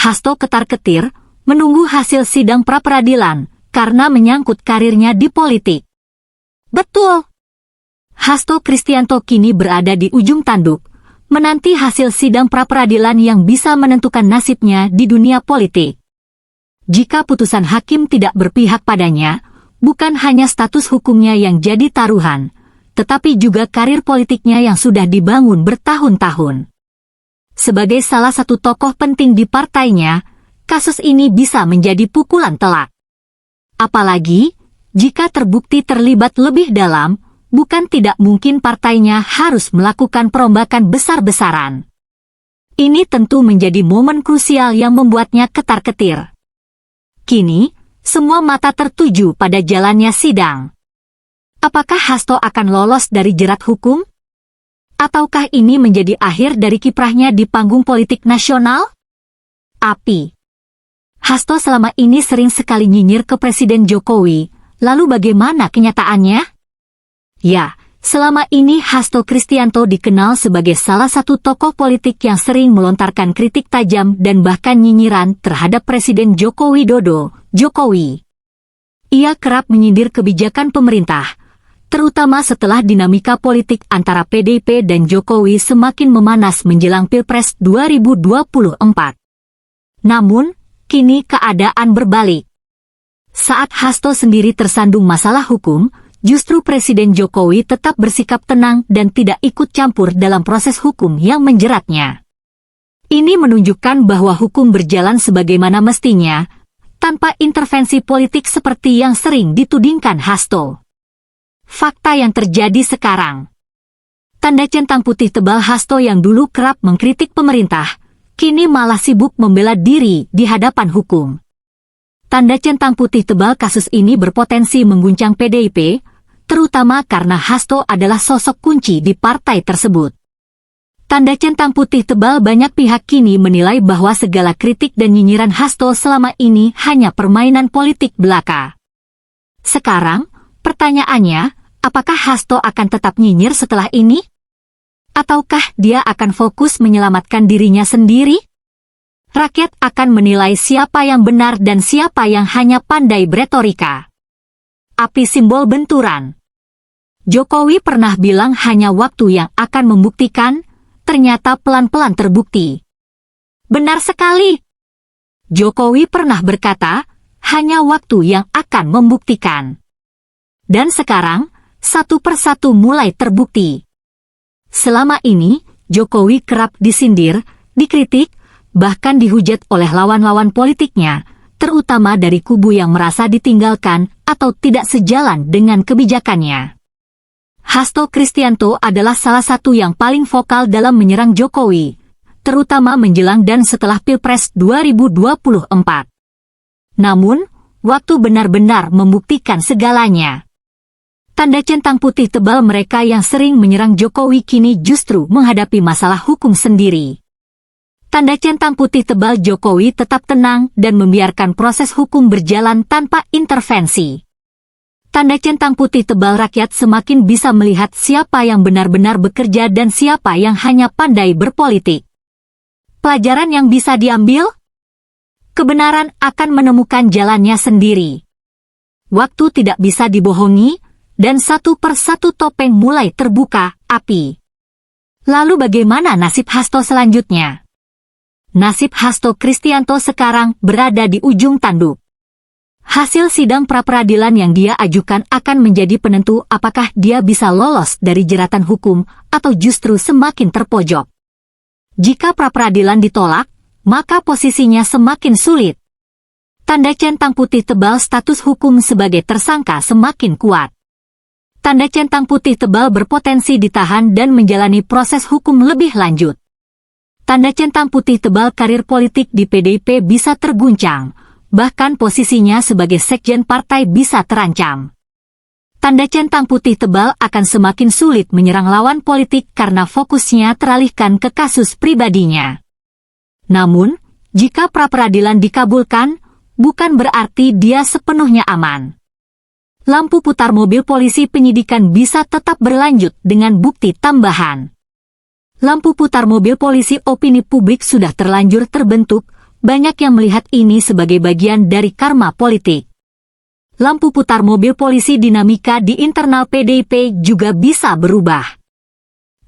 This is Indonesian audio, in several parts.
Hasto ketar-ketir menunggu hasil sidang pra-peradilan karena menyangkut karirnya di politik. Betul. Hasto Kristianto kini berada di ujung tanduk, menanti hasil sidang pra-peradilan yang bisa menentukan nasibnya di dunia politik. Jika putusan hakim tidak berpihak padanya, bukan hanya status hukumnya yang jadi taruhan, tetapi juga karir politiknya yang sudah dibangun bertahun-tahun. Sebagai salah satu tokoh penting di partainya, kasus ini bisa menjadi pukulan telak. Apalagi, jika terbukti terlibat lebih dalam, bukan tidak mungkin partainya harus melakukan perombakan besar-besaran. Ini tentu menjadi momen krusial yang membuatnya ketar-ketir. Kini, semua mata tertuju pada jalannya sidang. Apakah Hasto akan lolos dari jerat hukum? Ataukah ini menjadi akhir dari kiprahnya di panggung politik nasional? Hasto selama ini sering sekali nyinyir ke Presiden Jokowi, lalu bagaimana kenyataannya? Ya, selama ini Hasto Kristianto dikenal sebagai salah satu tokoh politik yang sering melontarkan kritik tajam dan bahkan nyinyiran terhadap Presiden Joko Widodo, Jokowi. Ia kerap menyindir kebijakan pemerintah, terutama setelah dinamika politik antara PDIP dan Jokowi semakin memanas menjelang Pilpres 2024. Namun, kini keadaan berbalik. Saat Hasto sendiri tersandung masalah hukum, justru Presiden Jokowi tetap bersikap tenang dan tidak ikut campur dalam proses hukum yang menjeratnya. Ini menunjukkan bahwa hukum berjalan sebagaimana mestinya, tanpa intervensi politik seperti yang sering ditudingkan Hasto. Fakta yang terjadi sekarang. Tanda centang putih tebal Hasto yang dulu kerap mengkritik pemerintah, kini malah sibuk membela diri di hadapan hukum. Tanda centang putih tebal kasus ini berpotensi mengguncang PDIP, terutama karena Hasto adalah sosok kunci di partai tersebut. Tanda centang putih tebal banyak pihak kini menilai bahwa segala kritik dan nyinyiran Hasto selama ini hanya permainan politik belaka. Sekarang, pertanyaannya, apakah Hasto akan tetap nyinyir setelah ini? Ataukah dia akan fokus menyelamatkan dirinya sendiri? Rakyat akan menilai siapa yang benar dan siapa yang hanya pandai beretorika. Api simbol benturan. Jokowi pernah bilang hanya waktu yang akan membuktikan, ternyata pelan-pelan terbukti. Benar sekali. Jokowi pernah berkata, hanya waktu yang akan membuktikan. Dan sekarang, satu persatu mulai terbukti. Selama ini, Jokowi kerap disindir, dikritik, bahkan dihujat oleh lawan-lawan politiknya, terutama dari kubu yang merasa ditinggalkan atau tidak sejalan dengan kebijakannya. Hasto Kristianto adalah salah satu yang paling vokal dalam menyerang Jokowi, terutama menjelang dan setelah Pilpres 2024. Namun, waktu benar-benar membuktikan segalanya. Tanda centang putih tebal mereka yang sering menyerang Jokowi kini justru menghadapi masalah hukum sendiri. Tanda centang putih tebal Jokowi tetap tenang dan membiarkan proses hukum berjalan tanpa intervensi. Tanda centang putih tebal rakyat semakin bisa melihat siapa yang benar-benar bekerja dan siapa yang hanya pandai berpolitik. Pelajaran yang bisa diambil? Kebenaran akan menemukan jalannya sendiri. Waktu tidak bisa dibohongi, dan satu persatu topeng mulai terbuka, Lalu bagaimana nasib Hasto selanjutnya? Nasib Hasto Kristianto sekarang berada di ujung tanduk. Hasil sidang pra-peradilan yang dia ajukan akan menjadi penentu apakah dia bisa lolos dari jeratan hukum atau justru semakin terpojok. Jika pra-peradilan ditolak, maka posisinya semakin sulit. Tanda centang putih tebal status hukum sebagai tersangka semakin kuat. Tanda centang putih tebal berpotensi ditahan dan menjalani proses hukum lebih lanjut. Tanda centang putih tebal karir politik di PDIP bisa terguncang, bahkan posisinya sebagai sekjen partai bisa terancam. Tanda centang putih tebal akan semakin sulit menyerang lawan politik karena fokusnya teralihkan ke kasus pribadinya. Namun, jika pra-peradilan dikabulkan, bukan berarti dia sepenuhnya aman. Lampu putar mobil polisi penyidikan bisa tetap berlanjut dengan bukti tambahan. Lampu putar mobil polisi opini publik sudah terlanjur terbentuk, banyak yang melihat ini sebagai bagian dari karma politik. Lampu putar mobil polisi dinamika di internal PDIP juga bisa berubah.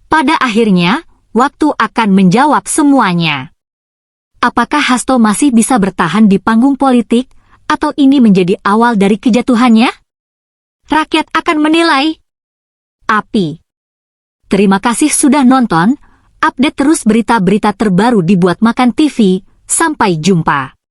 Pada akhirnya, waktu akan menjawab semuanya. Apakah Hasto masih bisa bertahan di panggung politik, atau ini menjadi awal dari kejatuhannya? Rakyat akan menilai. Terima kasih sudah nonton. Update terus berita-berita terbaru di Buat Makan TV. Sampai jumpa.